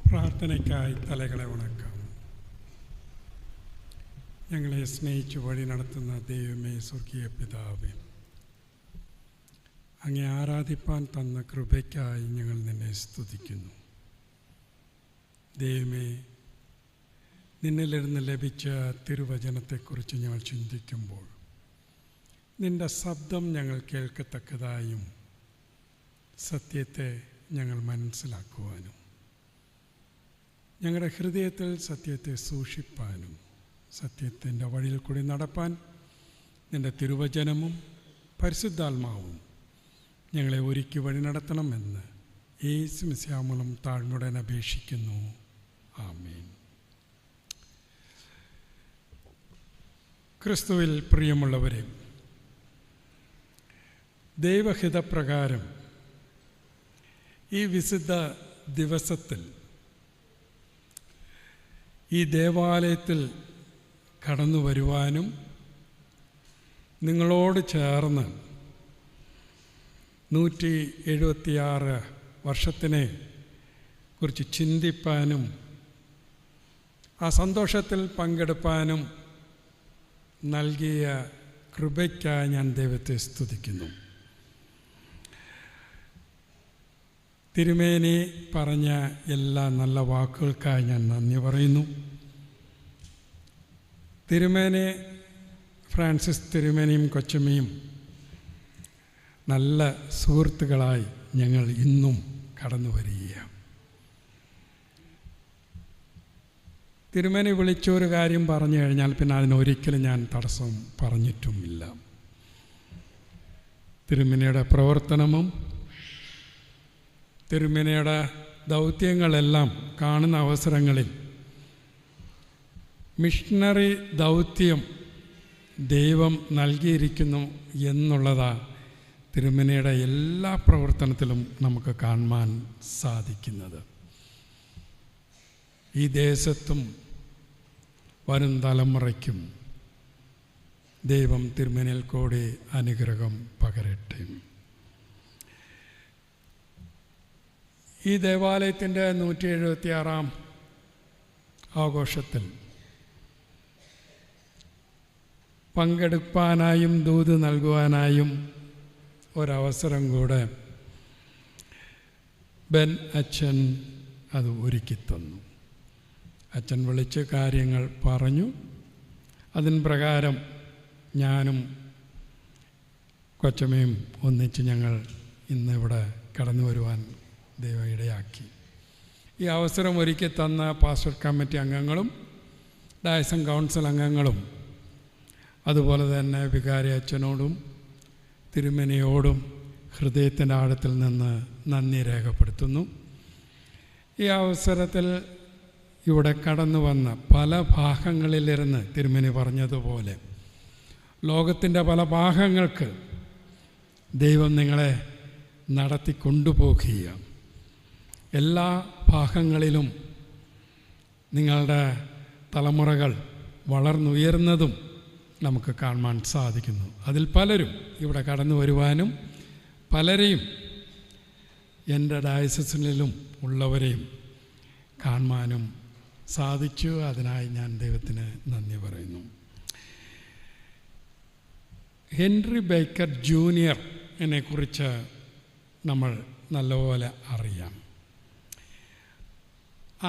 പ്രാർത്ഥനയ്ക്കായി തലകളെ വണക്കാം. ഞങ്ങളെ സ്നേഹിച്ചു വഴി നടത്തുന്ന ദൈവമേ, സ്വർഗീയ പിതാവേ, അങ്ങേ ആരാധിപ്പാൻ തന്ന കൃപയ്ക്കായി ഞങ്ങൾ നിന്നെ സ്തുതിക്കുന്നു. ദൈവമേ, നിന്നിലിരുന്ന് ലഭിച്ച തിരുവചനത്തെക്കുറിച്ച് ഞങ്ങൾ ചിന്തിക്കുമ്പോൾ നിൻ്റെ ശബ്ദം ഞങ്ങൾ കേൾക്കത്തക്കതായും സത്യത്തെ ഞങ്ങൾ മനസ്സിലാക്കുവാനും ഞങ്ങളുടെ ഹൃദയത്തിൽ സത്യത്തെ സൂക്ഷിപ്പാനും സത്യത്തിൻ്റെ വഴിയിൽ കൂടി നടപ്പാൻ നിൻ്റെ തിരുവചനവും പരിശുദ്ധാത്മാവും ഞങ്ങളെ ഒരുക്കി വഴി നടത്തണമെന്ന് യേശു മിശിഹാ മൂലം താഴ്മയോടെ അപേക്ഷിക്കുന്നു. ആമേൻ. ക്രിസ്തുവിൽ പ്രിയമുള്ളവരെ, ദൈവഹിതപ്രകാരം ഈ വിശുദ്ധ ദിവസത്തിൽ ഈ ദേവാലയത്തിൽ കടന്നു വരുവാനും നിങ്ങളോട് ചേർന്ന് 176 വർഷത്തിനെ കുറിച്ച് ചിന്തിപ്പാനും ആ സന്തോഷത്തിൽ പങ്കെടുപ്പാനും നൽകിയ കൃപയ്ക്കായി ഞാൻ ദൈവത്തെ സ്തുതിക്കുന്നു. തിരുമേനി പറഞ്ഞ എല്ലാ നല്ല വാക്കുകൾക്കായി ഞാൻ നന്ദി പറയുന്നു. തിരുമേനി ഫ്രാൻസിസ് തിരുമേനിയും കൊച്ചമ്മയും നല്ല സുഹൃത്തുക്കളായി ഞങ്ങൾ ഇന്നും കടന്നു വരികയാണ്. തിരുമേനി വിളിച്ചൊരു കാര്യം പറഞ്ഞു കഴിഞ്ഞാൽ പിന്നെ അതിനൊരിക്കലും ഞാൻ തടസ്സം പറഞ്ഞിട്ടുമില്ല. തിരുമേനിയുടെ പ്രവർത്തനവും തിരുമേനിയുടെ ദൗത്യങ്ങളെല്ലാം കാണുന്ന അവസരങ്ങളിൽ മിഷണറി ദൗത്യം ദൈവം നൽകിയിരിക്കുന്നു എന്നുള്ളതാണ് തിരുമേനിയുടെ എല്ലാ പ്രവർത്തനത്തിലും നമുക്ക് കാണുവാൻ സാധിക്കുന്നത്. ഈ ദേശത്തും വരും തലമുറയ്ക്കും ദൈവം തിരുമേനിയിൽ കൂടി അനുഗ്രഹം പകരട്ടെ. ഈ ദേവാലയത്തിൻ്റെ 176 ആഘോഷത്തിൽ പങ്കെടുപ്പാനായും ദൂത് നൽകുവാനായും ഒരവസരം കൂടെ ബെൻ അച്ഛൻ അത് ഒരുക്കിത്തന്നു. അച്ഛൻ വിളിച്ച് കാര്യങ്ങൾ പറഞ്ഞു. അതിന് പ്രകാരം ഞാനും കൊച്ചമ്മയും ഒന്നിച്ച് ഞങ്ങൾ ഇന്നിവിടെ കടന്നു വരുവാൻ ദൈവം ഇടയാക്കി. ഈ അവസരം ഒരുക്കി തന്ന പാസ്റ്റർ കമ്മിറ്റി അംഗങ്ങളും ഡയസൻ കൗൺസിൽ അംഗങ്ങളും അതുപോലെ തന്നെ വികാരി അച്ഛനോടും തിരുമേനിയോടും ഹൃദയത്തിൻ്റെ ആഴത്തിൽ നിന്ന് നന്ദി രേഖപ്പെടുത്തുന്നു. ഈ അവസരത്തിൽ ഇവിടെ കടന്നു വന്ന പല ഭാഗങ്ങളിലിരുന്ന് തിരുമേനി പറഞ്ഞതുപോലെ ലോകത്തിൻ്റെ പല ഭാഗങ്ങൾക്ക് ദൈവം നിങ്ങളെ നടത്തി കൊണ്ടുപോകുകയാണ്. എല്ലാ ഭാഗങ്ങളിലും നിങ്ങളുടെ തലമുറകൾ വളർന്നുയർന്നതും നമുക്ക് കാണാൻ സാധിക്കുന്നു. അതിൽ പലരും ഇവിടെ കടന്നു വരുവാനും പലരെയും എൻ്റെ ഡയസിസിലും ഉള്ളവരെയും കാണുവാനും സാധിച്ചു. അതിനായി ഞാൻ ദൈവത്തിന് നന്ദി പറയുന്നു. ഹെൻറി ബേക്കർ ജൂനിയറിനെ കുറിച്ച് നമ്മൾ നല്ലപോലെ അറിയാം.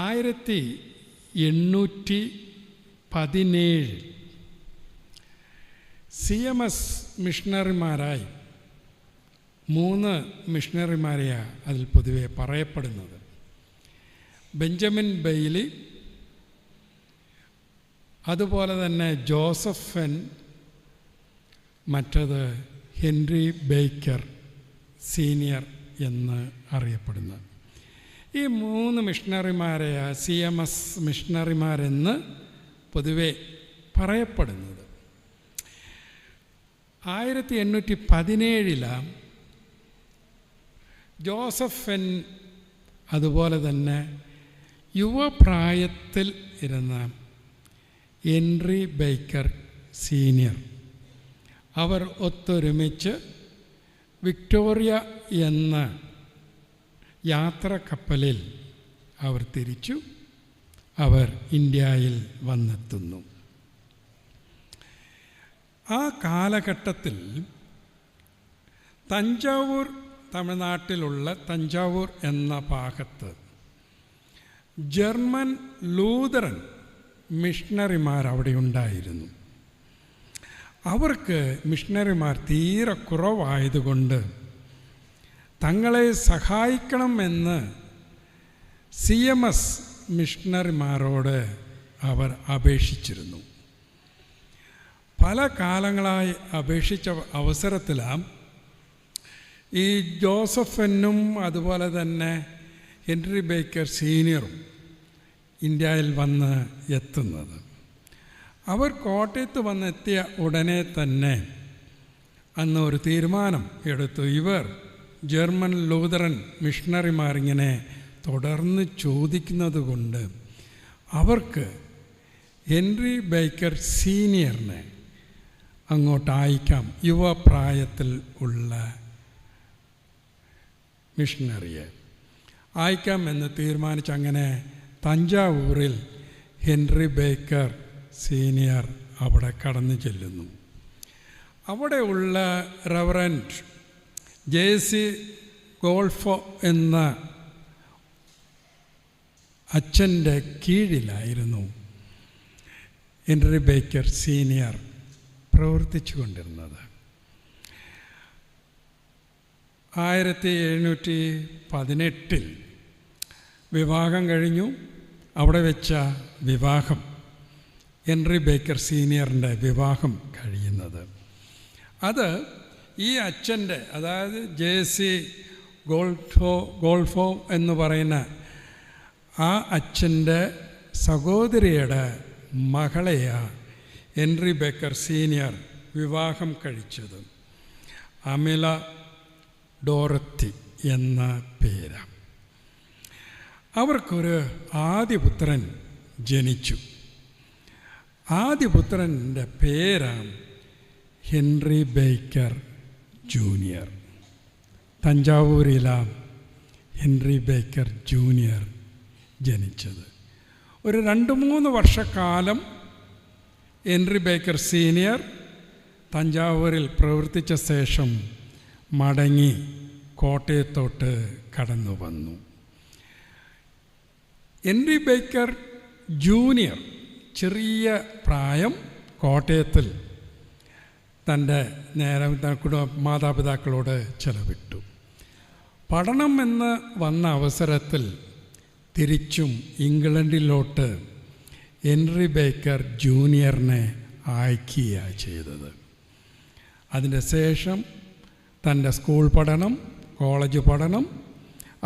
1817 CMS മിഷണറിമാരായി 3 മിഷണറിമാരെയാണ് അതിൽ പൊതുവെ പറയപ്പെടുന്നത്. ബെഞ്ചമിൻ ബെയ്ലി, അതുപോലെ തന്നെ ജോസഫൻ, മറ്റത് ഹെൻറി ബേക്കർ സീനിയർ എന്ന് അറിയപ്പെടുന്നത്. ഈ 3 മിഷണറിമാരെയാണ് CMS മിഷണറിമാരെന്ന് പൊതുവെ പറയപ്പെടുന്നത്. 1817 ജോസഫൻ അതുപോലെ തന്നെ യുവപ്രായത്തിൽ ഇരുന്ന ഹെൻറി ബേക്കർ സീനിയർ അവർ ഒത്തൊരുമിച്ച് വിക്ടോറിയ എന്ന യാത്ര കപ്പലിൽ അവർ തിരിച്ചു. അവർ ഇന്ത്യയിൽ വന്നെത്തുന്നു. ആ കാലഘട്ടത്തിൽ തഞ്ചാവൂർ, തമിഴ്നാട്ടിലുള്ള തഞ്ചാവൂർ എന്ന ഭാഗത്ത് ജർമ്മൻ ലൂതറൻ മിഷണറിമാർ അവിടെ ഉണ്ടായിരുന്നു. അവർക്ക് മിഷണറിമാർ തീരെ കുറവായതുകൊണ്ട് തങ്ങളെ സഹായിക്കണമെന്ന് CMS മിഷണറിമാരോട് അവർ അപേക്ഷിച്ചിരുന്നു. പല കാലങ്ങളായി അപേക്ഷിച്ച അവസരത്തിലാണ് ഈ ജോസഫനും അതുപോലെ തന്നെ ഹെൻറി ബേക്കർ സീനിയറും ഇന്ത്യയിൽ വന്ന് എത്തുന്നത്. അവർ കോട്ടയത്ത് വന്നെത്തിയ ഉടനെ തന്നെ അന്ന് ഒരു തീരുമാനം എടുത്തു. ഇവർ ജർമ്മൻ ലൂതറൻ മിഷണറിമാരിങ്ങനെ തുടർന്ന് ചോദിക്കുന്നത് കൊണ്ട് അവർക്ക് ഹെൻറി ബേക്കർ സീനിയറിനെ അങ്ങോട്ട് അയക്കാം, യുവപ്രായത്തിൽ ഉള്ള മിഷണറിയെ അയക്കാമെന്ന് തീരുമാനിച്ച് അങ്ങനെ തഞ്ചാവൂരിൽ ഹെൻറി ബേക്കർ സീനിയർ അവിടെ കടന്നു ചെല്ലുന്നു. അവിടെയുള്ള റവറൻഡ് JC ഗോൾഫോ എന്ന അച്ഛൻ്റെ കീഴിലായിരുന്നു ഹെൻറി ബേക്കർ സീനിയർ പ്രവർത്തിച്ചു കൊണ്ടിരുന്നത്. 1718 വിവാഹം കഴിഞ്ഞു. അവിടെ വെച്ച വിവാഹം, ഹെൻറി ബേക്കർ സീനിയറിൻ്റെ വിവാഹം കഴിയുന്നത്, അത് ഈ അച്ഛൻ്റെ, അതായത് JC ഗോൾഫോ എന്ന് പറയുന്ന ആ അച്ഛൻ്റെ സഹോദരിയുടെ മകളെയാണ് ഹെൻറി ബേക്കർ സീനിയർ വിവാഹം കഴിച്ചത്. അമില ഡോറത്തി എന്ന പേരാണ്. അവർക്കൊരു ആദ്യപുത്രൻ ജനിച്ചു. ആദ്യപുത്രൻ്റെ പേരാണ് ഹെൻറി ബേക്കർ ജൂനിയർ. തഞ്ചാവൂരിലാണ് ഹെൻറി ബേക്കർ ജൂനിയർ ജനിച്ചത്. ഒരു 2-3 വർഷക്കാലം ഹെൻറി ബേക്കർ സീനിയർ തഞ്ചാവൂരിൽ പ്രവർത്തിച്ച ശേഷം മടങ്ങി കോട്ടയത്തോട്ട് കടന്നു വന്നു. ഹെൻറി ബേക്കർ ജൂനിയർ ചെറിയ പ്രായം കോട്ടയത്തിൽ തൻ്റെ മാതാപിതാക്കളോട് ചെലവിട്ടു. പഠനം എന്ന് വന്ന അവസരത്തിൽ തിരിച്ചും ഇംഗ്ലണ്ടിലോട്ട് ഹെൻറി ബേക്കർ ജൂനിയറിനെ അയക്കുകയാണ് ചെയ്തത്. അതിൻ്റെ ശേഷം തൻ്റെ സ്കൂൾ പഠനം, കോളേജ് പഠനം,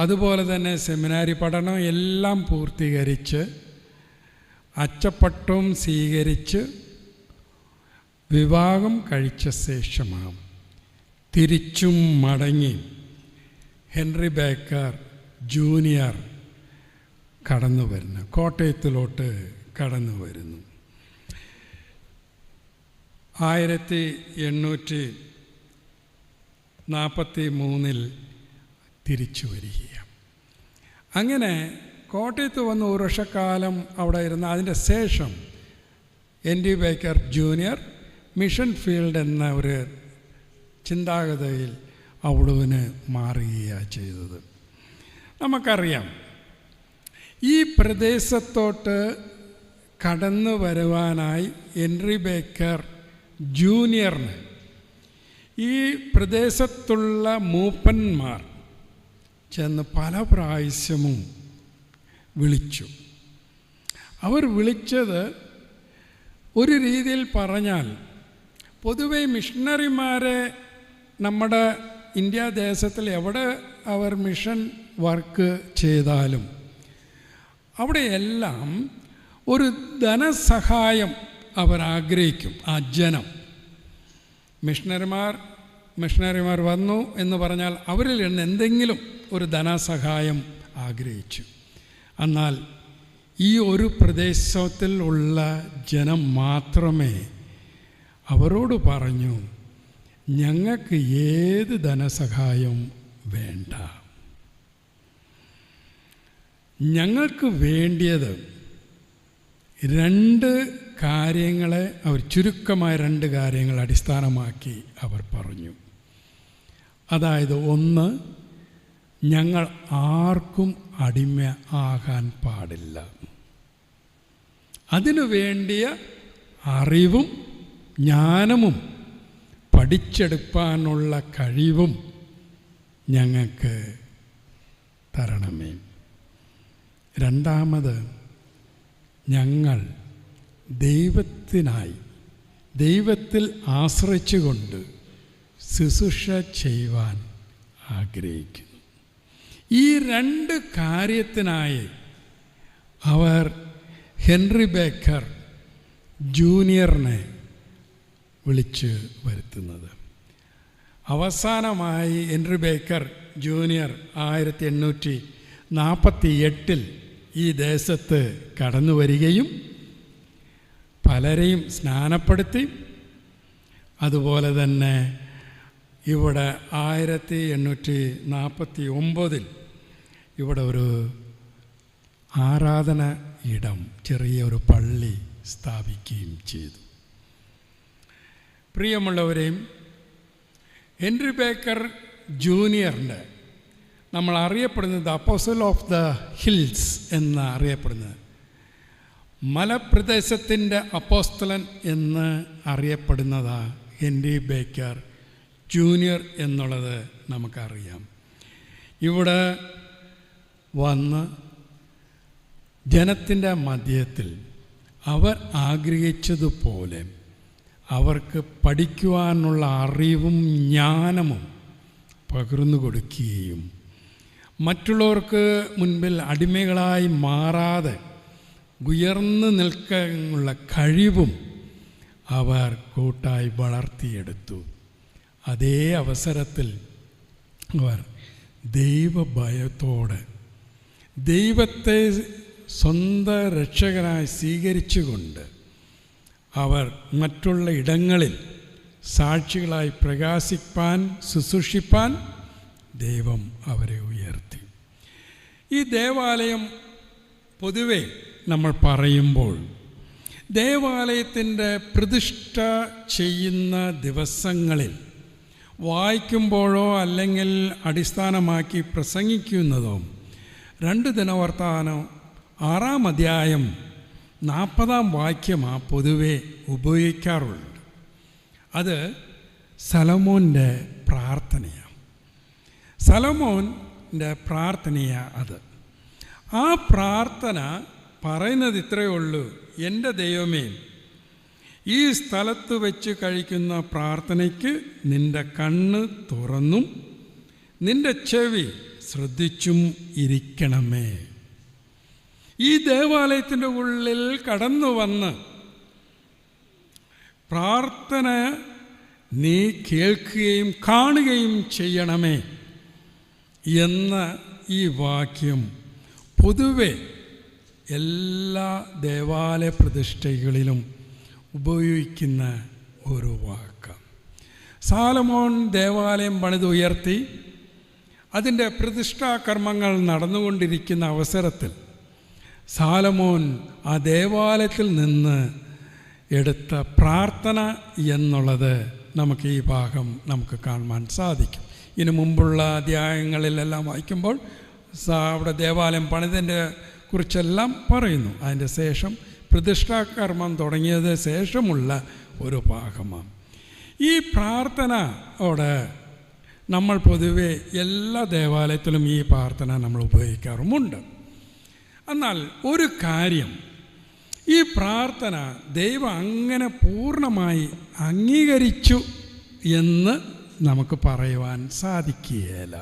അതുപോലെ തന്നെ സെമിനാരി പഠനം എല്ലാം പൂർത്തീകരിച്ച് അച്ചപ്പട്ടവും സ്വീകരിച്ച് വിവാഹം കഴിച്ച ശേഷമാണ് തിരിച്ചും മടങ്ങി ഹെൻറി ബേക്കർ ജൂനിയർ കടന്നു വരുന്നു, കോട്ടയത്തിലോട്ട് കടന്നു വരുന്നു. 1843 തിരിച്ചു വരികയാണ്. അങ്ങനെ കോട്ടയത്ത് വന്ന് 1 വർഷക്കാലം അവിടെ ഇരുന്ന് അതിൻ്റെ ശേഷം Henry Baker junior mission field എന്ന ഒരു ചിന്താഗതിയിൽ അവിടുന്ന് മാറുകയാണ് ചെയ്തത്. നമുക്കറിയാം, ഈ പ്രദേശത്തോട്ട് കടന്നു വരുവാനായി ഹെൻറി ബേക്കർ ജൂനിയറിന് ഈ പ്രദേശത്തുള്ള മൂപ്പന്മാർ ചെന്ന് പല പ്രാവശ്യവും വിളിച്ചു. അവർ വിളിച്ചത് ഒരു രീതിയിൽ പറഞ്ഞാൽ, പൊതുവെ മിഷണറിമാരെ നമ്മുടെ ഇന്ത്യ ദേശത്തിൽ എവിടെ അവർ മിഷൻ വർക്ക് ചെയ്താലും അവിടെയെല്ലാം ഒരു ധനസഹായം അവർ ആഗ്രഹിക്കും. ആ ജനം മിഷണറിമാർ വന്നു എന്ന് പറഞ്ഞാൽ അവരിൽ നിന്ന് എന്തെങ്കിലും ഒരു ധനസഹായം ആഗ്രഹിച്ചു. എന്നാൽ ഈ ഒരു പ്രദേശത്തിൽ ഉള്ള ജനം മാത്രമേ അവരോട് പറഞ്ഞു, ഞങ്ങൾക്ക് ഏത് ധനസഹായം വേണ്ട, ഞങ്ങൾക്ക് വേണ്ടിയത് രണ്ട് കാര്യങ്ങളെ അവർ ചുരുക്കമായ രണ്ട് കാര്യങ്ങൾ അടിസ്ഥാനമാക്കി അവർ പറഞ്ഞു. അതായത്, ഒന്ന്, ഞങ്ങൾ ആർക്കും അടിമ ആകാൻ പാടില്ല. അതിനു വേണ്ടിയ അറിവും ജ്ഞാനവും പഠിച്ചെടുക്കാനുള്ള കഴിവും ഞങ്ങൾക്ക് തരണമേ. രണ്ടാമത്, ഞങ്ങൾ ദൈവത്തിൽ ആശ്രയിച്ചുകൊണ്ട് ശുശ്രൂഷ ചെയ്യുവാൻ ആഗ്രഹിക്കുന്നു. ഈ രണ്ട് കാര്യത്തിനായി അവർ ഹെൻറി ബേക്കർ ജൂനിയറിനെ വിളിച്ച് വരുത്തുന്നത്. അവസാനമായി ഹെൻറി ബേക്കർ ജൂനിയർ 1848 ഈ ദേശത്ത് കടന്നു വരികയും പലരെയും സ്നാനപ്പെടുത്തി. അതുപോലെ തന്നെ ഇവിടെ 1849 ഇവിടെ ഒരു ആരാധന ഇടം, ചെറിയൊരു പള്ളി സ്ഥാപിക്കുകയും ചെയ്തു. പ്രിയമുള്ളവരെയും, ഹെൻറി ബേക്കർ ജൂനിയറിൻ്റെ നമ്മൾ അറിയപ്പെടുന്നത് അപ്പോസ്റ്റൽ ഓഫ് ദ ഹിൽസ് എന്ന് അറിയപ്പെടുന്നത്, മലപ്രദേശത്തിൻ്റെ അപ്പോസ്തലൻ എന്ന് അറിയപ്പെടുന്നതാണ് ഹെൻറി ബേക്കർ ജൂനിയർ എന്നുള്ളത് നമുക്കറിയാം. ഇവിടെ വന്ന് ജനത്തിൻ്റെ മധ്യത്തിൽ അവർ ആഗ്രഹിച്ചതുപോലെ അവർക്ക് പഠിക്കുവാനുള്ള അറിവും ജ്ഞാനവും പകർന്നു കൊടുക്കുകയും മറ്റുള്ളവർക്ക് മുൻപിൽ അടിമകളായി മാറാതെ ഉയർന്നു നിൽക്കാനുള്ള കഴിവും അവർ കൂട്ടായി വളർത്തിയെടുത്തു. അതേ അവസരത്തിൽ അവർ ദൈവഭയത്തോടെ ദൈവത്തെ സ്വന്തം രക്ഷകനായി സ്വീകരിച്ചുകൊണ്ട് അവർ മറ്റുള്ള ഇടങ്ങളിൽ സാക്ഷികളായി പ്രകാശിപ്പാൻ, ശുശ്രൂഷിപ്പാൻ ദൈവം അവരെ ഉയർത്തി. ഈ ദേവാലയം പൊതുവെ നമ്മൾ പറയുമ്പോൾ ദേവാലയത്തിൻ്റെ പ്രതിഷ്ഠ ചെയ്യുന്ന ദിവസങ്ങളിൽ വായിക്കുമ്പോഴോ അല്ലെങ്കിൽ അടിസ്ഥാനമാക്കി പ്രസംഗിക്കുന്നതോ 2 ദിനവൃത്താന്തം 6-ാം അധ്യായം 40-ാം വാക്യമാണ് പൊതുവെ ഉപയോഗിക്കാറുള്ളത്. അത് സലോമോൻ്റെ പ്രാർത്ഥനയാണ്. സലോമോൻ്റെ പ്രാർത്ഥനയാണ് അത്. ആ പ്രാർത്ഥന പറയുന്നത് ഇത്രയേ ഉള്ളൂ: എൻ്റെ ദൈവമേ, ഈ സ്ഥലത്ത് വെച്ച് കഴിക്കുന്ന പ്രാർത്ഥനയ്ക്ക് നിൻ്റെ കണ്ണ് തുറന്നും നിൻ്റെ ചെവി ശ്രദ്ധിച്ചും ഇരിക്കണമേ. ഈ ദേവാലയത്തിൻ്റെ ഉള്ളിൽ കടന്നു വന്ന് പ്രാർത്ഥന നീ കേൾക്കുകയും കാണുകയും ചെയ്യണമേ എന്ന ഈ വാക്യം പൊതുവെ എല്ലാ ദേവാലയ പ്രതിഷ്ഠകളിലും ഉപയോഗിക്കുന്ന ഒരു വാക്കാണ്. സാലമോൻ ദേവാലയം പണിതുയർത്തി അതിൻ്റെ പ്രതിഷ്ഠാകർമ്മങ്ങൾ നടന്നുകൊണ്ടിരിക്കുന്ന അവസരത്തിൽ സാലമോൻ ആ ദേവാലയത്തിൽ നിന്ന് എടുത്ത പ്രാർത്ഥന എന്നുള്ളത് നമുക്ക് ഈ ഭാഗം നമുക്ക് കാണുവാൻ സാധിക്കും. ഇതിനു മുമ്പുള്ള അധ്യായങ്ങളിലെല്ലാം വായിക്കുമ്പോൾ അവിടെ ദേവാലയം പണിതിൻ്റെ കുറിച്ചെല്ലാം പറയുന്നു. അതിൻ്റെ ശേഷം പ്രതിഷ്ഠാകർമ്മം തുടങ്ങിയത് ശേഷമുള്ള ഒരു ഭാഗമാണ് ഈ പ്രാർത്ഥന. അവിടെ നമ്മൾ പൊതുവെ എല്ലാ ദേവാലയത്തിലും ഈ പ്രാർത്ഥന നമ്മൾ ഉപയോഗിക്കാറുമുണ്ട്. എന്നാൽ ഒരു കാര്യം, ഈ പ്രാർത്ഥന ദൈവം അങ്ങനെ പൂർണ്ണമായി അംഗീകരിച്ചു എന്ന് നമുക്ക് പറയുവാൻ സാധിക്കുകയില്ല.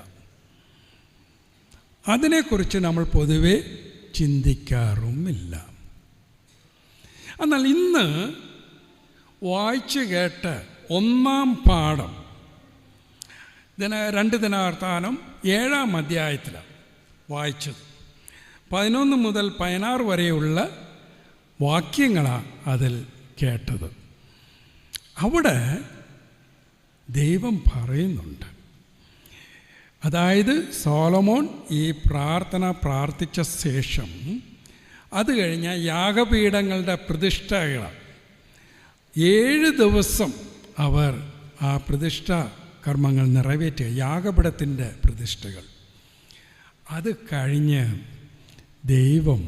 അതിനെക്കുറിച്ച് നമ്മൾ പൊതുവെ ചിന്തിക്കാറുമില്ല. എന്നാൽ ഇന്ന് വായിച്ചു കേട്ട 1-ാം പാഠം 2 ദിനവൃത്താന്തം 7-ാം അധ്യായത്തിലാണ് വായിച്ചത്. 11 മുതൽ 16 വരെയുള്ള വാക്യങ്ങളാണ് അതിൽ കേട്ടത്. അവിടെ ദൈവം പറയുന്നുണ്ട്, അതായത് സോളമോൻ ഈ പ്രാർത്ഥന പ്രാർത്ഥിച്ച ശേഷം അത് കഴിഞ്ഞ യാഗപീഠങ്ങളുടെ പ്രതിഷ്ഠകൾ 7 ദിവസം അവർ ആ പ്രതിഷ്ഠ കർമ്മങ്ങൾ നിറവേറ്റുക, യാഗപീഠത്തിൻ്റെ പ്രതിഷ്ഠകൾ. അത് കഴിഞ്ഞ് ദൈവം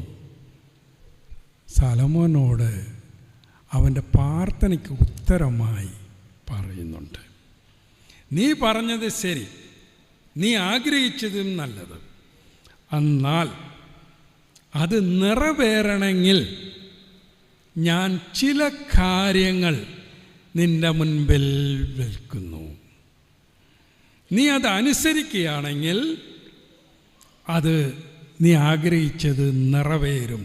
സലോമോനോട് അവൻ്റെ പ്രാർത്ഥനയ്ക്ക് ഉത്തരമായി പറയുന്നുണ്ട്, നീ പറഞ്ഞത് ശരി, നീ ആഗ്രഹിച്ചതും നല്ലത്, എന്നാൽ അത് നിറവേറണമെങ്കിൽ ഞാൻ ചില കാര്യങ്ങൾ നിൻ്റെ മുൻപിൽ വെക്കുന്നു. നീ അത് അനുസരിക്കുകയാണെങ്കിൽ അത് നീ ആഗ്രഹിച്ചത് നിറവേറും.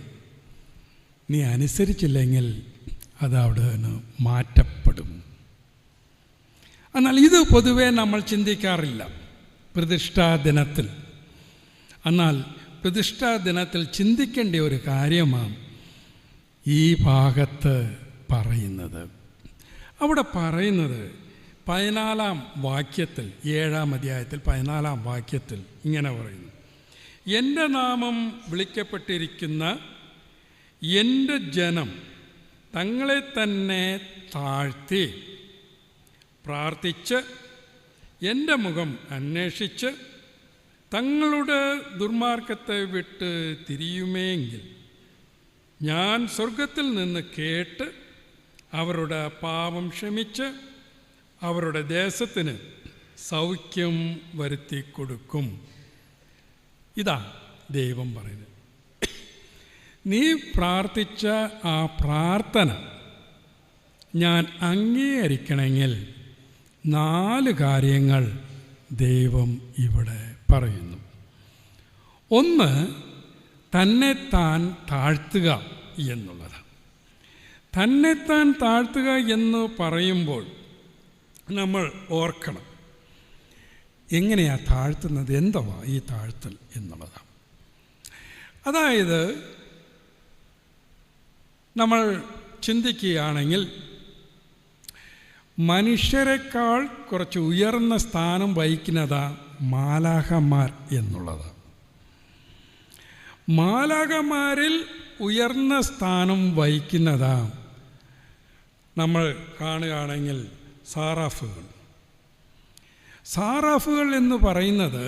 നീ അനുസരിച്ചില്ലെങ്കിൽ അത് അവിടെ നിന്ന് മാറ്റപ്പെടും. എന്നാൽ ഇത് പൊതുവെ നമ്മൾ ചിന്തിക്കാറില്ല പ്രതിഷ്ഠാ ദിനത്തിൽ. എന്നാൽ പ്രതിഷ്ഠാ ദിനത്തിൽ ചിന്തിക്കേണ്ട ഒരു കാര്യമാണ് ഈ ഭാഗത്ത് പറയുന്നത്. അവിടെ പറയുന്നത് 14-ാം വാക്യത്തിൽ, 7-ാം അധ്യായത്തിൽ 14-ാം വാക്യത്തിൽ ഇങ്ങനെ പറയുന്നു, എൻ്റെ നാമം വിളിക്കപ്പെട്ടിരിക്കുന്ന എൻ്റെ ജനം തങ്ങളെ തന്നെ താഴ്ത്തി പ്രാർത്ഥിച്ച് എൻ്റെ മുഖം അന്വേഷിച്ച് തങ്ങളുടെ ദുർമാർഗത്തെ വിട്ട് തിരിയുമെങ്കിൽ ഞാൻ സ്വർഗത്തിൽ നിന്ന് കേട്ട് അവരുടെ പാപം ക്ഷമിച്ച് അവരുടെ ദേശത്തിന് സൗഖ്യം വരുത്തി കൊടുക്കും. ഇതാ ദൈവം പറയുന്നത്. നീ പ്രാർത്ഥിച്ച ആ പ്രാർത്ഥന ഞാൻ അംഗീകരിക്കണമെങ്കിൽ 4 കാര്യങ്ങൾ ദൈവം ഇവിടെ പറയുന്നു. ഒന്ന്, തന്നെത്താൻ താഴ്ത്തുക എന്നുള്ളത്. തന്നെത്താൻ താഴ്ത്തുക എന്ന് പറയുമ്പോൾ നമ്മൾ ഓർക്കണം, എങ്ങനെയാണ് താഴ്ത്തുന്നത്, എന്തുവാ ഈ താഴ്ത്തൽ എന്നുള്ളതാണ്. അതായത് നമ്മൾ ചിന്തിക്കുകയാണെങ്കിൽ മനുഷ്യരെക്കാൾ കുറച്ച് ഉയർന്ന സ്ഥാനം വഹിക്കുന്നതാണ് മാലാഖമാർ എന്നുള്ളത്. മാലാഖമാരിൽ ഉയർന്ന സ്ഥാനം വഹിക്കുന്നതാണ് നമ്മൾ കാണുകയാണെങ്കിൽ സാറാഫുകൾ. സാറാഫുകൾ എന്ന് പറയുന്നത്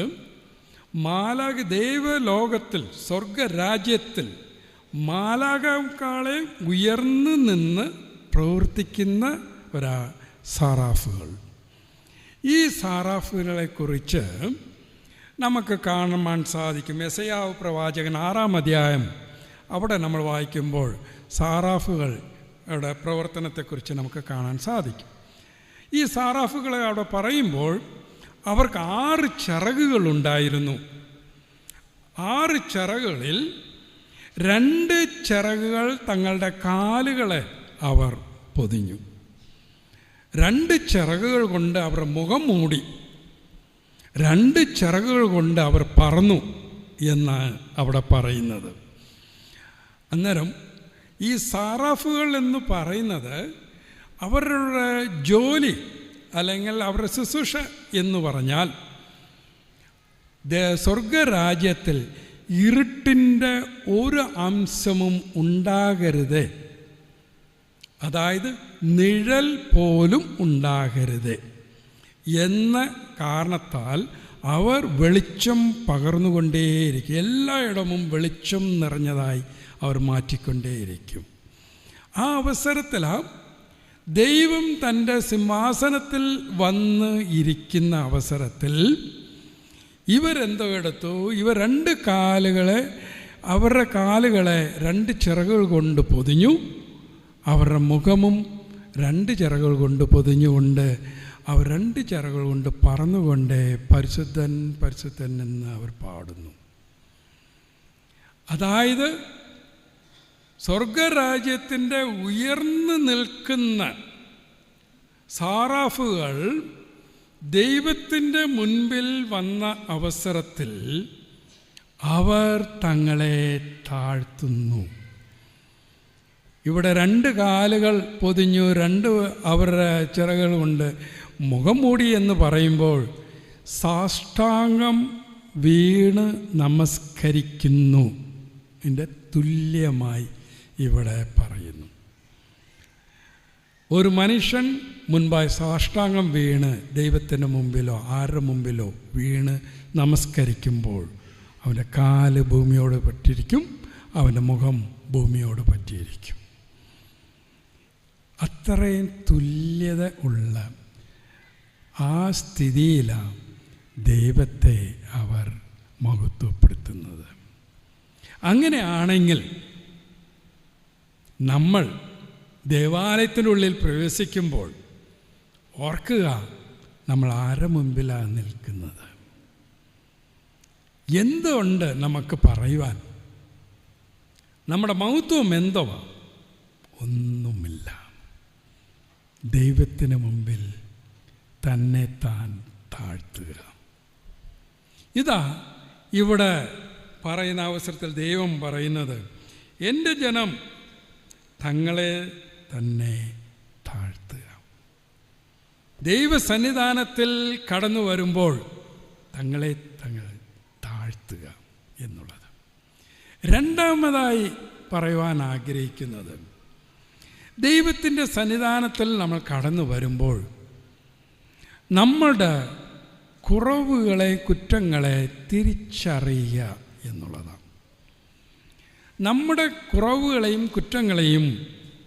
മാലാഖ ദൈവലോകത്തിൽ സ്വർഗരാജ്യത്തിൽ മാലാഖകളെ ഉയർന്നു നിന്ന് പ്രവർത്തിക്കുന്ന സാറാഫുകൾ. ഈ സാറാഫുകളെക്കുറിച്ച് നമുക്ക് കാണാൻ സാധിക്കും. യെശയ്യാവ് പ്രവാചകൻ 6-ാം അധ്യായം അവിടെ നമ്മൾ വായിക്കുമ്പോൾ സാറാഫുകളുടെ പ്രവർത്തനത്തെക്കുറിച്ച് നമുക്ക് കാണാൻ സാധിക്കും. ഈ സാറാഫുകളെ അവിടെ പറയുമ്പോൾ അവർക്ക് 6 ചിറകുകളുണ്ടായിരുന്നു. 6 ചിറകുകളിൽ 2 ചിറകുകൾ തങ്ങളുടെ കാലുകളെ അവർ പൊതിഞ്ഞു. 2 ചിറകുകൾ കൊണ്ട് അവർ മുഖം മൂടി, 2 ചിറകുകൾ കൊണ്ട് അവർ പറന്നു എന്നാണ് അവിടെ പറയുന്നത്. അന്നേരം ഈ സാറാഫുകൾ എന്ന് പറയുന്നത് അവരുടെ ജോലി അല്ലെങ്കിൽ അവരുടെ ശുശ്രൂഷ എന്ന് പറഞ്ഞാൽ സ്വർഗരാജ്യത്തിൽ ഇരുട്ടിൻ്റെ ഒരു അംശവും ഉണ്ടാകരുത്, അതായത് നിഴൽ പോലും ഉണ്ടാകരുത് എന്ന കാരണത്താൽ അവർ വെളിച്ചം പകർന്നുകൊണ്ടേയിരിക്കും. എല്ലായിടവും വെളിച്ചം നിറഞ്ഞതായി അവർ മാറ്റിക്കൊണ്ടേയിരിക്കും. ആ അവസരത്തിലാണ് ദൈവം തൻ്റെ സിംഹാസനത്തിൽ വന്ന് ഇരിക്കുന്ന അവസരത്തിൽ ഇവരെന്തോ എടുത്തു, ഇവർ 2 കാലുകളെ, അവരുടെ കാലുകളെ 2 ചിറകുകൾ കൊണ്ട് പൊതിഞ്ഞു, അവരുടെ മുഖമും 2 ചിറകുകൾ കൊണ്ട് പൊതിഞ്ഞുകൊണ്ട് അവർ 2 ചിറകുകൾ കൊണ്ട് പറന്നുകൊണ്ട് പരിശുദ്ധൻ പരിശുദ്ധൻ എന്ന് അവർ പാടുന്നു. അതായത് സ്വർഗരാജ്യത്തിൻ്റെ ഉയർന്നു നിൽക്കുന്ന സാറാഫുകൾ ദൈവത്തിൻ്റെ മുൻപിൽ വന്ന അവസരത്തിൽ അവർ തങ്ങളെ താഴ്ത്തുന്നു. ഇവിടെ 2 കാലുകൾ പൊതിഞ്ഞു, 2 അവരുടെ ചിറകുകൾ കൊണ്ട് മുഖം മൂടി എന്ന് പറയുമ്പോൾ സാഷ്ടാംഗം വീണ് നമസ്കരിക്കുന്നു ഇതിൻ്റെ തുല്യമായി ഇവിടെ പറയുന്നു. ഒരു മനുഷ്യൻ മുൻപായി സാഷ്ടാംഗം വീണ് ദൈവത്തിൻ്റെ മുമ്പിലോ ആരുടെ മുമ്പിലോ വീണ് നമസ്കരിക്കുമ്പോൾ അവൻ്റെ കാല് ഭൂമിയോട് പറ്റിയിരിക്കും, അവൻ്റെ മുഖം ഭൂമിയോട് പറ്റിയിരിക്കും. അത്രയും തുല്യത ഉള്ള ആ സ്ഥിതിയിലാണ് ദൈവത്തെ അവർ മഹത്വപ്പെടുത്തുന്നത്. അങ്ങനെയാണെങ്കിൽ നമ്മൾ ദേവാലയത്തിനുള്ളിൽ പ്രവേശിക്കുമ്പോൾ ഓർക്കുക, നമ്മൾ ആരുടെ മുമ്പിലാണ് നിൽക്കുന്നത്? എന്തുണ്ട് നമുക്ക് പറയുവാൻ? നമ്മുടെ മഹത്വം എന്തോ? ഒന്നുമില്ല. ദൈവത്തിന് മുമ്പിൽ തന്നെ താൻ താഴ്ത്തുക. ഇതാ ഇവിടെ പറയുന്ന അവസരത്തിൽ ദൈവം പറയുന്നത്, എൻ്റെ ജനം തങ്ങളെ തന്നെ താഴ്ത്തുക. ദൈവസന്നിധാനത്തിൽ കടന്നു വരുമ്പോൾ തങ്ങളെ തങ്ങൾ താഴ്ത്തുക എന്നുള്ളത്. രണ്ടാമതായി പറയുവാൻ ആഗ്രഹിക്കുന്നത്, ദൈവത്തിൻ്റെ സന്നിധാനത്തിൽ നമ്മൾ കടന്നു വരുമ്പോൾ നമ്മളുടെ കുറവുകളെ കുറ്റങ്ങളെ തിരിച്ചറിയുക എന്നുള്ളതാണ്. നമ്മുടെ കുറവുകളെയും കുറ്റങ്ങളെയും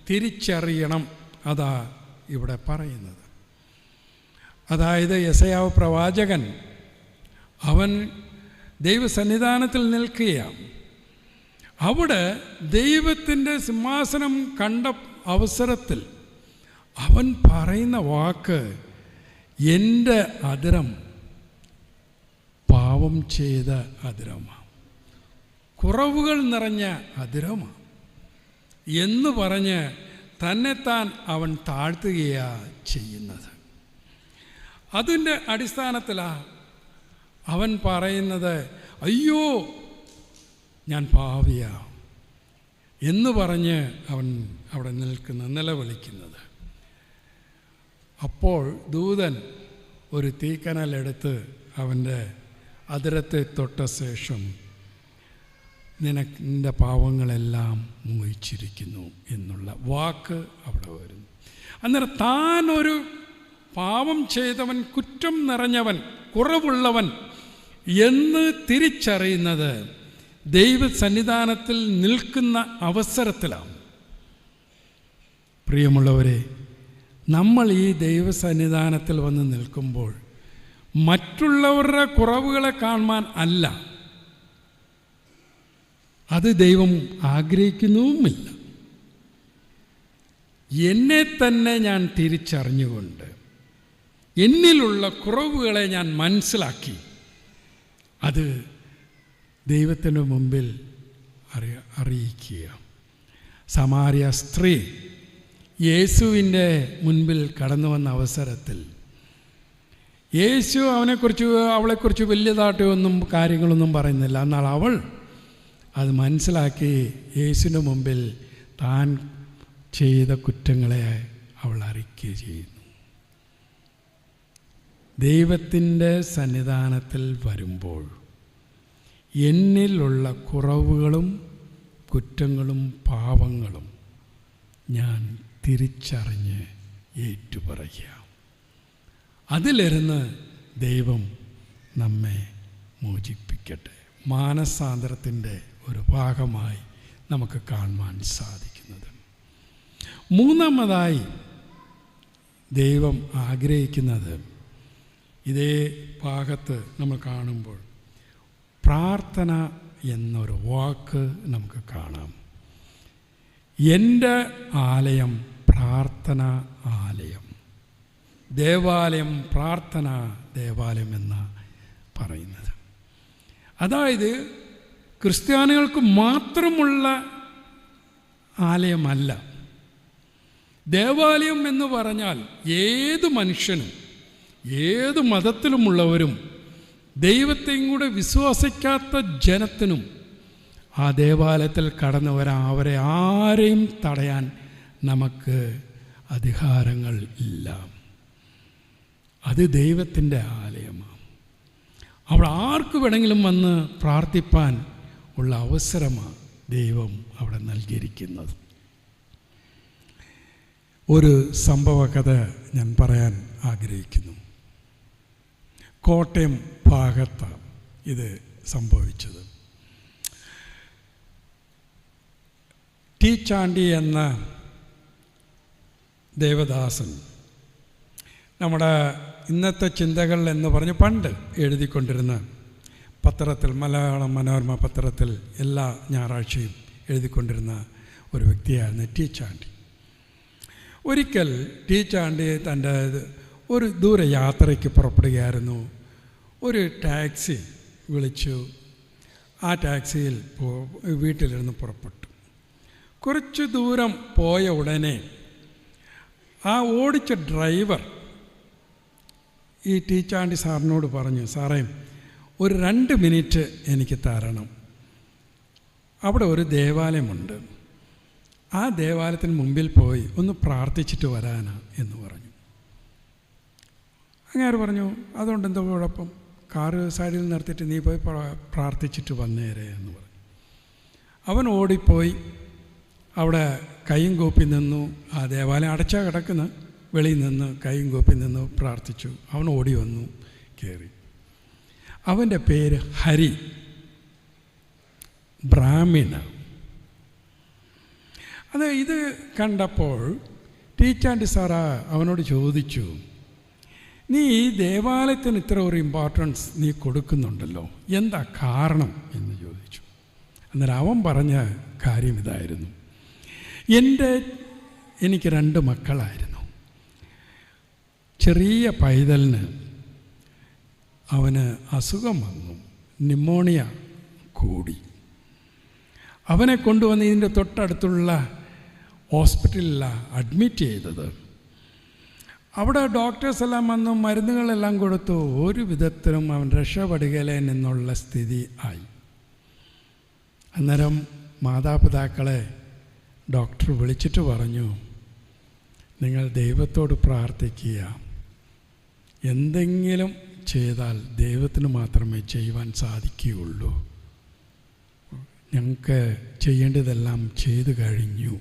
തിരിച്ചറിയണം. അതാ ഇവിടെ പറയുന്നത്. അതായത് യെശയ്യാവ് പ്രവാചകൻ അവൻ ദൈവസന്നിധാനത്തിൽ നിൽക്കുകയാണ്. അവിടെ ദൈവത്തിൻ്റെ സിംഹാസനം കണ്ട അവസരത്തിൽ അവൻ പറയുന്ന വാക്ക്, എൻ്റെ അധരം പാവം ചെയ്ത അധരമാണ്, കുറവുകൾ നിറഞ്ഞ അധരമാണ് എന്ന് പറഞ്ഞ് തന്നെത്താൻ അവൻ താഴ്ത്തുകയാണ് ചെയ്യുന്നത്. അതിൻ്റെ അടിസ്ഥാനത്തിലാണ് അവൻ പറയുന്നത്, അയ്യോ ഞാൻ പാപിയാണ് എന്ന് പറഞ്ഞ് അവൻ അവിടെ നിലവിളിക്കുന്നത്. അപ്പോൾ ദൂതൻ ഒരു തീക്കനലെടുത്ത് അവൻ്റെ അധരത്തെ തൊട്ട ശേഷം, നിന്റെ പാവങ്ങളെല്ലാം മോചിച്ചിരിക്കുന്നു എന്നുള്ള വാക്ക് അവിടെ വരുന്നു. അന്നേരം താൻ ഒരു പാപം ചെയ്തവൻ, കുറ്റം നിറഞ്ഞവൻ, കുറവുള്ളവൻ എന്ന് തിരിച്ചറിയുന്നത് ദൈവസന്നിധാനത്തിൽ നിൽക്കുന്ന അവസരത്തിലാണ്. പ്രിയമുള്ളവരെ, നമ്മൾ ഈ ദൈവസന്നിധാനത്തിൽ വന്ന് നിൽക്കുമ്പോൾ മറ്റുള്ളവരുടെ കുറവുകളെ കാണുവാൻ അല്ല, അത് ദൈവം ആഗ്രഹിക്കുന്നുമില്ല. എന്നെ തന്നെ ഞാൻ തിരിച്ചറിഞ്ഞുകൊണ്ട് എന്നിലുള്ള കുറവുകളെ ഞാൻ മനസ്സിലാക്കി അത് ദൈവത്തിൻ്റെ മുമ്പിൽ അറിയിക്കുക. സമാരിയ സ്ത്രീ യേശുവിൻ്റെ മുൻപിൽ കടന്നു വന്ന അവസരത്തിൽ യേശു അവളെക്കുറിച്ച് വലിയതായിട്ട് ഒന്നും കാര്യങ്ങളൊന്നും പറയുന്നില്ല. എന്നാൽ അവൾ അത് മനസ്സിലാക്കി യേശുവിൻ്റെ മുമ്പിൽ താൻ ചെയ്ത കുറ്റങ്ങളെ അവൾ അറിയിക്കുകയും ചെയ്യുന്നു. ദൈവത്തിൻ്റെ സന്നിധാനത്തിൽ വരുമ്പോൾ എന്നിലുള്ള കുറവുകളും കുറ്റങ്ങളും പാപങ്ങളും ഞാൻ തിരിച്ചറിഞ്ഞ് ഏറ്റുപറയുക. അതിലിരുന്ന് ദൈവം നമ്മെ മോചിപ്പിക്കട്ടെ. മാനസാന്തരത്തിൻ്റെ ഒരു ഭാഗമായി നമുക്ക് കാണുവാൻ സാധിക്കുന്നത്. മൂന്നാമതായി ദൈവം ആഗ്രഹിക്കുന്നത്, ഇതേ ഭാഗത്ത് നമ്മൾ കാണുമ്പോൾ പ്രാർത്ഥന എന്നൊരു വാക്ക് നമുക്ക് കാണാം. എൻ്റെ ആലയം പ്രാർത്ഥന ആലയം, ദേവാലയം പ്രാർത്ഥന ദേവാലയം എന്ന പറയുന്നത്. അതായത് ക്രിസ്ത്യാനികൾക്ക് മാത്രമുള്ള ആലയമല്ല. ദേവാലയം എന്ന് പറഞ്ഞാൽ ഏത് മനുഷ്യനും ഏത് മതത്തിലുമുള്ളവരും ദൈവത്തെയും കൂടെ വിശ്വസിക്കാത്ത ജനത്തിനും ആ ദേവാലയത്തിൽ കടന്നു വരാൻ, അവരെ ആരെയും തടയാൻ നമുക്ക് അധികാരങ്ങൾ ഇല്ല. അത് ദൈവത്തിൻ്റെ ആലയമാണ്. അവിടെ ആർക്ക് വേണമെങ്കിലും വന്ന് പ്രാർത്ഥിപ്പാൻ ഉള്ള അവസരമാണ് ദൈവം അവിടെ നൽകിയിരിക്കുന്നത്. ഒരു സംഭവ കഥ ഞാൻ പറയാൻ ആഗ്രഹിക്കുന്നു. കോട്ടയം ഭാഗത്താണ് ഇത് സംഭവിച്ചത്. ടി ചാണ്ടി എന്ന ദേവദാസൻ നമ്മുടെ ഇന്നത്തെ ചിന്തകൾ എന്ന് പറഞ്ഞ് പണ്ട് എഴുതിക്കൊണ്ടിരുന്ന പത്രത്തിൽ, മലയാളം മനോരമ പത്രത്തിൽ എല്ലാ ഞായറാഴ്ചയും എഴുതിക്കൊണ്ടിരുന്ന ഒരു വ്യക്തിയായിരുന്നു ടി ചാണ്ടി. ഒരിക്കൽ ടി ചാണ്ടി തൻ്റെ ഒരു ദൂരയാത്രയ്ക്ക് പുറപ്പെടുകയായിരുന്നു. ഒരു ടാക്സി വിളിച്ചു. ആ ടാക്സിയിൽ വീട്ടിലിരുന്ന് പുറപ്പെട്ടു. കുറച്ച് ദൂരം പോയ ഉടനെ ആ ഓടിച്ച ഡ്രൈവർ ഈ ടി ചാണ്ടി സാറിനോട് പറഞ്ഞു, സാറേ ഒരു 2 മിനിറ്റ് എനിക്ക് തരണം, അവിടെ ഒരു ദേവാലയമുണ്ട്, ആ ദേവാലയത്തിന് മുമ്പിൽ പോയി ഒന്ന് പ്രാർത്ഥിച്ചിട്ട് വരാനാ എന്ന് പറഞ്ഞു. അങ്ങനെ പറഞ്ഞു, അതുകൊണ്ട് എന്തോ കുഴപ്പം, കാറ് സൈഡിൽ നിർത്തിയിട്ട് നീ പോയി പ്രാർത്ഥിച്ചിട്ട് വന്നേരെ എന്ന് പറഞ്ഞു. അവൻ ഓടിപ്പോയി അവിടെ കൈയും കൂപ്പി നിന്നു. ആ ദേവാലയം അടച്ചാ കിടക്കുന്ന വെളിയിൽ നിന്ന് കൈയും കൂപ്പി നിന്ന് പ്രാർത്ഥിച്ചു. അവൻ ഓടി വന്നു, കയറി. അവൻ്റെ പേര് ഹരി, ബ്രാഹ്മണ. ഇത് കണ്ടപ്പോൾ ടി ചാണ്ടി സാറാ അവനോട് ചോദിച്ചു, നീ ഈ ദേവാലയത്തിന് ഇത്ര ഒരു ഇമ്പോർട്ടൻസ് നീ കൊടുക്കുന്നുണ്ടല്ലോ, എന്താ കാരണം എന്ന് ചോദിച്ചു. അന്നേരം അവൻ പറഞ്ഞ കാര്യം ഇതായിരുന്നു, എനിക്ക് 2 മക്കളായിരുന്നു. ചെറിയ പൈതലിന് അവന് അസുഖം വന്നു, ന്യൂമോണിയ കൂടി. അവനെ കൊണ്ടുവന്ന് ഇതിൻ്റെ തൊട്ടടുത്തുള്ള ഹോസ്പിറ്റലിലാണ് അഡ്മിറ്റ് ചെയ്തത്. അവിടെ ഡോക്ടേഴ്സെല്ലാം വന്നു മരുന്നുകളെല്ലാം കൊടുത്തു. ഒരു വിധത്തിലും അവൻ രക്ഷപ്പെടുകയില്ല എന്നുള്ള സ്ഥിതി ആയി. അന്നേരം മാതാപിതാക്കളെ ഡോക്ടർ വിളിച്ചിട്ട് പറഞ്ഞു, നിങ്ങൾ ദൈവത്തോട് പ്രാർത്ഥിക്കുക, എന്തെങ്കിലും ചെയ്താൽ ദൈവത്തിന് മാത്രമേ ചെയ്യുവാൻ സാധിക്കുകയുള്ളൂ. ഞങ്ങൾക്ക് ചെയ്യേണ്ടതെല്ലാം ചെയ്തു കഴിഞ്ഞു,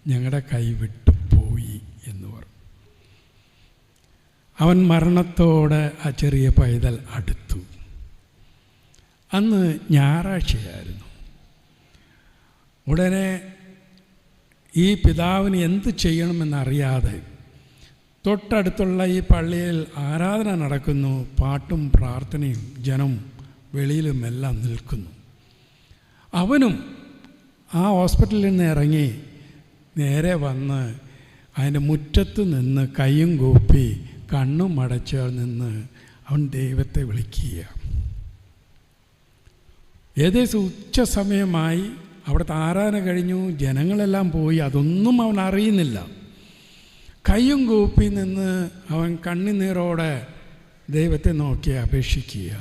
ഞങ്ങളുടെ കൈ വിട്ടു പോയി എന്ന് പറഞ്ഞു. അവൻ മരണത്തോടെ ആ ചെറിയ പൈതൽ അടുത്തു. അന്ന് ഞായറാഴ്ചയായിരുന്നു. ഉടനെ ഈ പിതാവിന് എന്ത് ചെയ്യണമെന്നറിയാതെ തൊട്ടടുത്തുള്ള ഈ പള്ളിയിൽ ആരാധന നടക്കുന്നു, പാട്ടും പ്രാർത്ഥനയും, ജനം വെളിയിലുമെല്ലാം നിൽക്കുന്നു. അവനും ആ ഹോസ്പിറ്റലിൽ നിന്ന് ഇറങ്ങി നേരെ വന്ന് അതിൻ്റെ മുറ്റത്ത് നിന്ന് കൈയും കൂപ്പി കണ്ണും അടച്ച് നിന്ന് അവൻ ദൈവത്തെ വിളിക്കുക. ഏകദേശം ഉച്ച സമയമായി. അവിടുത്തെ ആരാധന കഴിഞ്ഞു, ജനങ്ങളെല്ലാം പോയി. അതൊന്നും അവൻ അറിയുന്നില്ല. കയ്യും കൂപ്പി നിന്ന് അവൻ കണ്ണുനീരോടെ ദൈവത്തെ നോക്കി അപേക്ഷിക്കുക.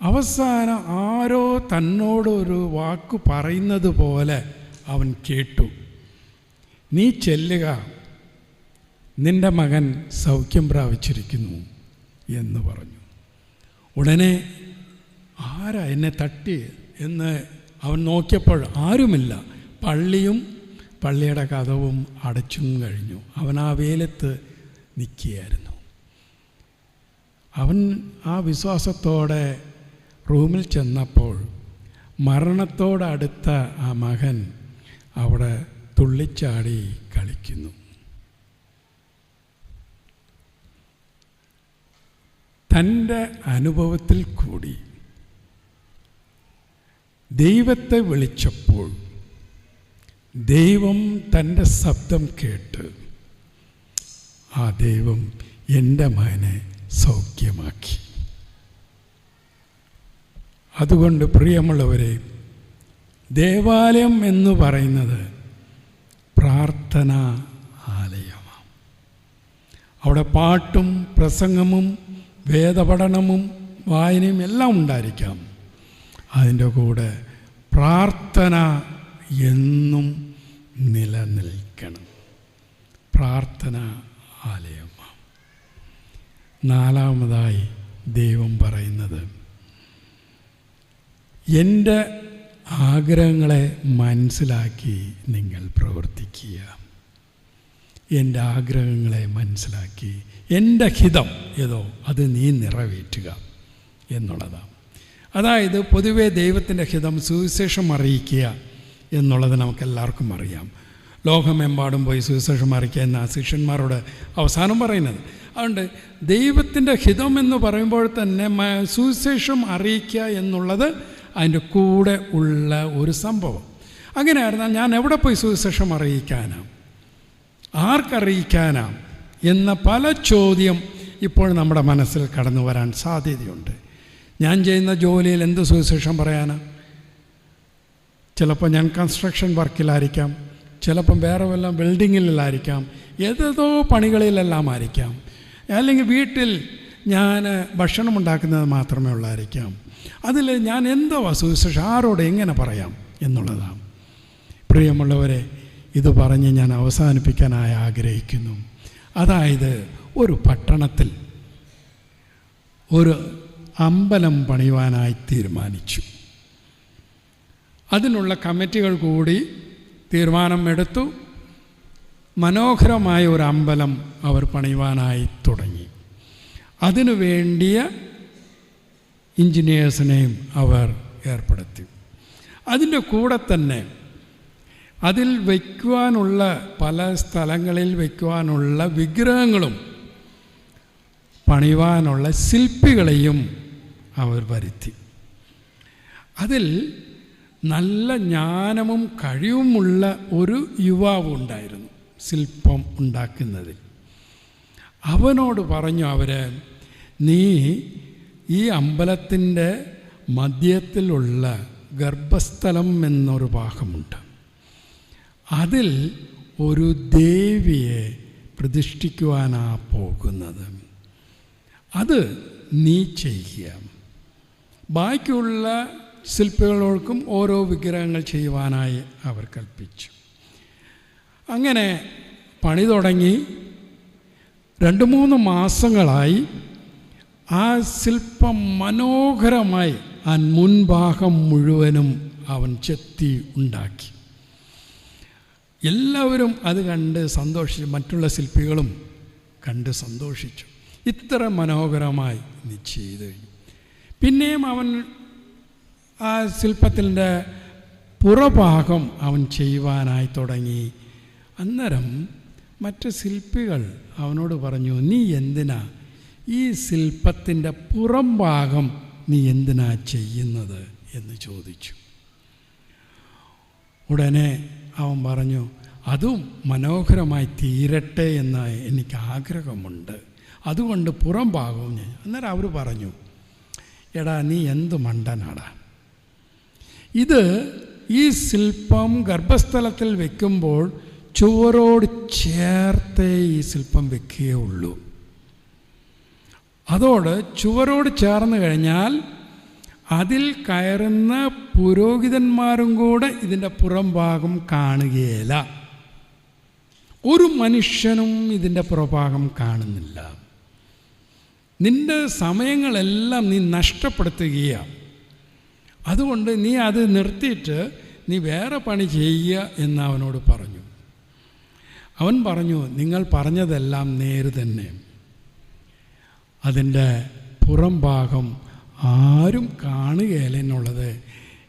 അവസാനം ആരോ തന്നോടൊരു വാക്ക് പറയുന്നത് പോലെ അവൻ കേട്ടു, നീ ചെല്ലുക, നിൻ്റെ മകൻ സൗഖ്യം പ്രാപിച്ചിരിക്കുന്നു എന്ന് പറഞ്ഞു. ഉടനെ ആരാ എന്നെ തട്ടി എന്ന് അവൻ നോക്കിയപ്പോൾ ആരുമില്ല. പള്ളിയുടെ കതവും അടച്ചും കഴിഞ്ഞു. അവൻ ആ വെയിലത്ത് നിൽക്കുകയായിരുന്നു. അവൻ ആ വിശ്വാസത്തോടെ റൂമിൽ ചെന്നപ്പോൾ മരണത്തോടടുത്ത ആ മകൻ അവിടെ തുള്ളിച്ചാടി കളിക്കുന്നു. തൻ്റെ അനുഭവത്തിൽ കൂടി ദൈവത്തെ വിളിച്ചപ്പോൾ ദൈവം തൻ്റെ ശബ്ദം കേട്ട് ആ ദൈവം എൻ്റെ മകനെ സൗഖ്യമാക്കി. അതുകൊണ്ട് പ്രിയമുള്ളവരെ, ദേവാലയം എന്ന് പറയുന്നത് പ്രാർത്ഥനാ ആലയമാണ്. അവിടെ പാട്ടും പ്രസംഗവും വേദപഠനവും വായനയും എല്ലാം ഉണ്ടായിരിക്കാം. അതിൻ്റെ കൂടെ പ്രാർത്ഥന എന്നും നിലനിൽക്കണം. പ്രാർത്ഥന ആലയമാണ്. 4-ാമതായി ദൈവം പറയുന്നത്, എൻ്റെ ആഗ്രഹങ്ങളെ മനസ്സിലാക്കി നിങ്ങൾ പ്രവർത്തിക്കുക. എൻ്റെ ആഗ്രഹങ്ങളെ മനസ്സിലാക്കി എൻ്റെ ഹിതം ഏതോ അത് നീ നിറവേറ്റുക എന്നുള്ളതാണ്. അതായത് പൊതുവേ ദൈവത്തിൻ്റെ ഹിതം സുവിശേഷം അറിയിക്കുക എന്നുള്ളത് നമുക്കെല്ലാവർക്കും അറിയാം. ലോകമെമ്പാടും പോയി സുവിശേഷം അറിയിക്കുക എന്ന ശിഷ്യന്മാരോട് അവസാനം പറയുന്നത്. അതുകൊണ്ട് ദൈവത്തിൻ്റെ ഹിതം എന്ന് പറയുമ്പോൾ തന്നെ സുവിശേഷം അറിയിക്കുക എന്നുള്ളത് അതിൻ്റെ കൂടെ ഉള്ള ഒരു സംഭവം. അങ്ങനെയായിരുന്നാൽ ഞാൻ എവിടെ പോയി സുവിശേഷം അറിയിക്കാനാണ്, ആർക്കറിയിക്കാനാണ് എന്ന പല ചോദ്യം ഇപ്പോൾ നമ്മുടെ മനസ്സിൽ കടന്നു വരാൻ സാധ്യതയുണ്ട്. ഞാൻ ചെയ്യുന്ന ജോലിയിൽ എന്ത് സുവിശേഷം പറയാനാണ്? ചിലപ്പോൾ ഞാൻ കൺസ്ട്രക്ഷൻ വർക്കിലായിരിക്കാം, ചിലപ്പം വേറെ വല്ല ബിൽഡിങ്ങിലായിരിക്കാം, ഏതേതോ പണികളിലെല്ലാം ആയിരിക്കാം, അല്ലെങ്കിൽ വീട്ടിൽ ഞാൻ ഭക്ഷണം ഉണ്ടാക്കുന്നത് മാത്രമേ ഉള്ളായിരിക്കാം. അതിൽ ഞാൻ എന്തോ സുവിശേഷം ആരോട് എങ്ങനെ പറയാം എന്നുള്ളതാണ്. പ്രിയമുള്ളവരെ, ഇത് പറഞ്ഞ് ഞാൻ അവസാനിപ്പിക്കാനായി ആഗ്രഹിക്കുന്നു. അതായത് ഒരു പട്ടണത്തിൽ ഒരു അമ്പലം പണിയുവാനായി തീരുമാനിച്ചു. അതിനുള്ള കമ്മിറ്റികൾ കൂടി തീരുമാനമെടുത്തു. മനോഹരമായ ഒരു അമ്പലം അവർ പണിയുവാനായി തുടങ്ങി. അതിനു വേണ്ടിയ എൻജിനീയേഴ്സിനെയും അവർ ഏർപ്പെടുത്തി. അതിൻ്റെ കൂടെ തന്നെ അതിൽ വയ്ക്കുവാനുള്ള, പല സ്ഥലങ്ങളിൽ വയ്ക്കുവാനുള്ള വിഗ്രഹങ്ങളും പണിയുവാനുള്ള ശില്പികളെയും അവർ വരുത്തി. അതിൽ നല്ല ജ്ഞാനവും കഴിവുമുള്ള ഒരു യുവാവ് ഉണ്ടായിരുന്നു ശില്പം ഉണ്ടാക്കുന്നതിൽ. അവനോട് പറഞ്ഞു അവർ, നീ ഈ അമ്പലത്തിൻ്റെ മധ്യത്തിലുള്ള ഗർഭസ്ഥലം എന്നൊരു ഭാഗമുണ്ട്, അതിൽ ഒരു ദേവിയെ പ്രതിഷ്ഠിക്കുവാനാണ് പോകുന്നത്, അത് നീ ചെയ്യുക. ബാക്കിയുള്ള ശില്പികളോർക്കും ഓരോ വിഗ്രഹങ്ങൾ ചെയ്യുവാനായി അവർ കൽപ്പിച്ചു. അങ്ങനെ പണി തുടങ്ങി 2-3 മാസങ്ങളായി ആ ശില്പം മനോഹരമായി ആ മുൻഭാഗം മുഴുവനും അവൻ ചെത്തി ഉണ്ടാക്കി. എല്ലാവരും അത് കണ്ട് സന്തോഷിച്ചു, മറ്റുള്ള ശില്പികളും കണ്ട് സന്തോഷിച്ചു. ഇത്ര മനോഹരമായി നീ ചെയ്തു. പിന്നെയും അവൻ ആ ശില്പത്തിൻ്റെ പുറഭാഗം അവൻ ചെയ്യുവാനായി തുടങ്ങി. അന്നേരം മറ്റ് ശില്പികൾ അവനോട് പറഞ്ഞു, നീ എന്തിനാ ഈ ശില്പത്തിൻ്റെ പുറം ഭാഗം നീ എന്തിനാ ചെയ്യുന്നത് എന്ന് ചോദിച്ചു. ഉടനെ അവൻ പറഞ്ഞു, അതും മനോഹരമായി തീരട്ടെ എന്ന് എനിക്ക് ആഗ്രഹമുണ്ട്, അതുകൊണ്ട് പുറം ഭാഗവും ഞാൻ. അന്നേരം അവർ പറഞ്ഞു, എടാ നീ എന്ത് മണ്ടനാടാ, ഇത് ഈ ശില്പം ഗർഭസ്ഥലത്തിൽ വെക്കുമ്പോൾ ചുവരോട് ചേർത്തേ ഈ ശില്പം വെക്കുകയുള്ളൂ. അതോട് ചുവരോട് ചേർന്ന് കഴിഞ്ഞാൽ അതിൽ കയറുന്ന പുരോഹിതന്മാരും കൂടെ ഇതിൻ്റെ പുറം ഭാഗം കാണുകയില്ല. ഒരു മനുഷ്യനും ഇതിൻ്റെ പുറഭാഗം കാണുന്നില്ല. നിൻ്റെ സമയങ്ങളെല്ലാം നീ നഷ്ടപ്പെടുത്തുകയാണ്. അതുകൊണ്ട് നീ അത് നിർത്തിയിട്ട് നീ വേറെ പണി ചെയ്യുക എന്ന് അവനോട് പറഞ്ഞു. അവൻ പറഞ്ഞു, നിങ്ങൾ പറഞ്ഞതെല്ലാം നേര് തന്നെ, അതിൻ്റെ പുറം ഭാഗം ആരും കാണുകയില്ല എന്നുള്ളത്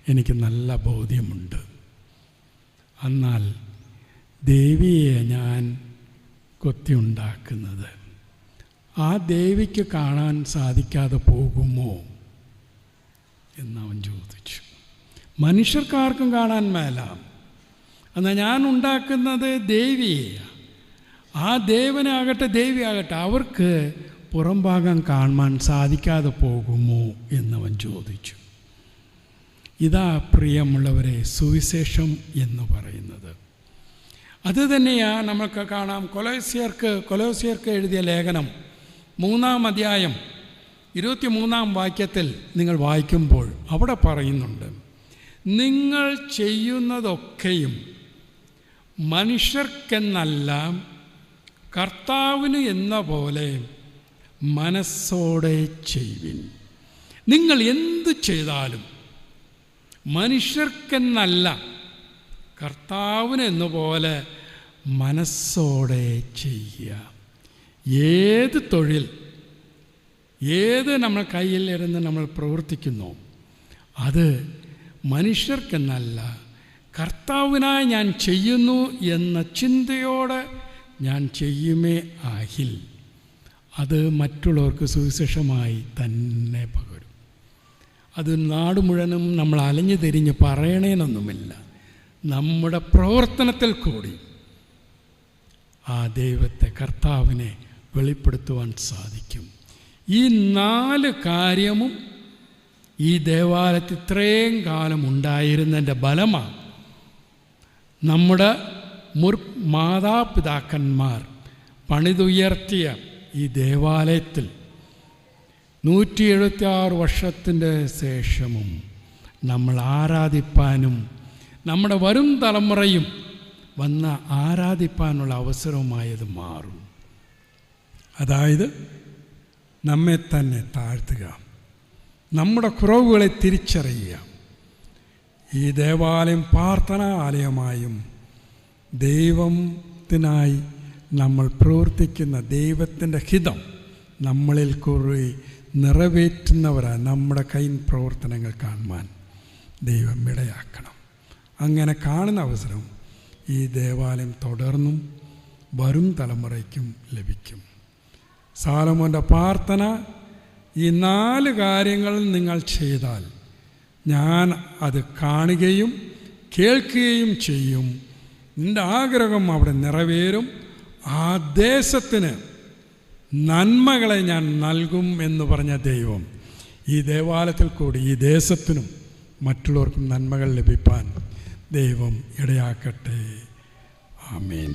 എനിക്ക് നല്ല ബോധ്യമുണ്ട്. എന്നാൽ ദേവിയെ ഞാൻ കൊത്തിയുണ്ടാക്കുന്നത് ആ ദേവിക്ക് കാണാൻ സാധിക്കാതെ പോകുമോ എന്നവൻ ചോദിച്ചു. മനുഷ്യർക്കാർക്കും കാണാൻ മേല, എന്നാൽ ഞാൻ ഉണ്ടാക്കുന്നത് ദേവിയെയാണ്. ആ ദേവനാകട്ടെ ദേവിയാകട്ടെ അവർക്ക് പുറം ഭാഗം കാണാൻ സാധിക്കാതെ പോകുമോ എന്നവൻ ചോദിച്ചു. ഇതാ പ്രിയമുള്ളവരെ സുവിശേഷം എന്ന് പറയുന്നത്. അത് തന്നെയാണ് നമുക്ക് കാണാം. കൊലോസ്യർക്ക് എഴുതിയ ലേഖനം 3-ാം അധ്യായം 23-ാം വാക്യത്തിൽ നിങ്ങൾ വായിക്കുമ്പോൾ അവിടെ പറയുന്നുണ്ട്, നിങ്ങൾ ചെയ്യുന്നതൊക്കെയും മനുഷ്യർക്കെന്നല്ല കർത്താവിന് എന്ന പോലെ മനസ്സോടെ ചെയ്യുവിൻ. നിങ്ങൾ എന്തു ചെയ്താലും മനുഷ്യർക്കെന്നല്ല, കർത്താവിനെന്ന പോലെ മനസ്സോടെ ചെയ്യുക. ഏത് തൊഴിൽ, ഏത് നമ്മൾ കയ്യിലിരുന്ന് നമ്മൾ പ്രവർത്തിക്കുന്നു, അത് മനുഷ്യർക്കെന്നല്ല, കർത്താവിനായി ഞാൻ ചെയ്യുന്നു എന്ന ചിന്തയോടെ ഞാൻ ചെയ്യുമേ ആകിൽ അത് മറ്റുള്ളവർക്ക് സുവിശേഷമായി തന്നെ പകരും. അത് നാട് മുഴുവനും നമ്മൾ അലഞ്ഞു തിരിഞ്ഞ് പറയണേനൊന്നുമില്ല. നമ്മുടെ പ്രവർത്തനത്തിൽ കൂടി ആ ദൈവത്തെ, കർത്താവിനെ വെളിപ്പെടുത്തുവാൻ സാധിക്കും. ഈ 4 കാര്യവും ഈ ദേവാലയത്തിൽ ഇത്രയും കാലം ഉണ്ടായിരുന്നതിൻ്റെ ബലമാണ്. നമ്മുടെ മാതാപിതാക്കന്മാർ പണിതുയർത്തിയ ഈ ദേവാലയത്തിൽ 176 വർഷത്തിൻ്റെ ശേഷവും നമ്മൾ ആരാധിപ്പാനും നമ്മുടെ വരും തലമുറയും വന്ന് ആരാധിപ്പാനുള്ള അവസരവുമായത് മാറും. അതായത് നമ്മെ തന്നെ താഴ്ത്തുക, നമ്മുടെ കുറവുകളെ തിരിച്ചറിയുക. ഈ ദേവാലയം പ്രാർത്ഥനാ ആലയമായും ദൈവത്തിനായി നമ്മൾ പ്രവർത്തിക്കുന്ന ദൈവത്തിൻ്റെ ഹിതം നമ്മളിൽ കുറി നിറവേറ്റുന്നവരായി നമ്മുടെ പ്രവർത്തനങ്ങൾ കാണുവാൻ ദൈവം ഇടയാക്കണം. അങ്ങനെ കാണുന്ന അവസരം ഈ ദേവാലയം തുടർന്നും വരും തലമുറയ്ക്കും ലഭിക്കും. സാലോമോൻ്റെ പ്രാർത്ഥന ഈ 4 കാര്യങ്ങൾ നിങ്ങൾ ചെയ്താൽ ഞാൻ അത് കാണുകയും കേൾക്കുകയും ചെയ്യും, നിൻ്റെ ആഗ്രഹം അവിടെ നിറവേറും, ആ ദേശത്തിന് നന്മകളെ ഞാൻ നൽകും എന്ന് പറഞ്ഞ ദൈവം ഈ ദേവാലയത്തിൽ കൂടി ഈ ദേശത്തിനും മറ്റുള്ളവർക്കും നന്മകൾ ലഭിപ്പാൻ ദൈവം ഇടയാക്കട്ടെ. ആമേൻ.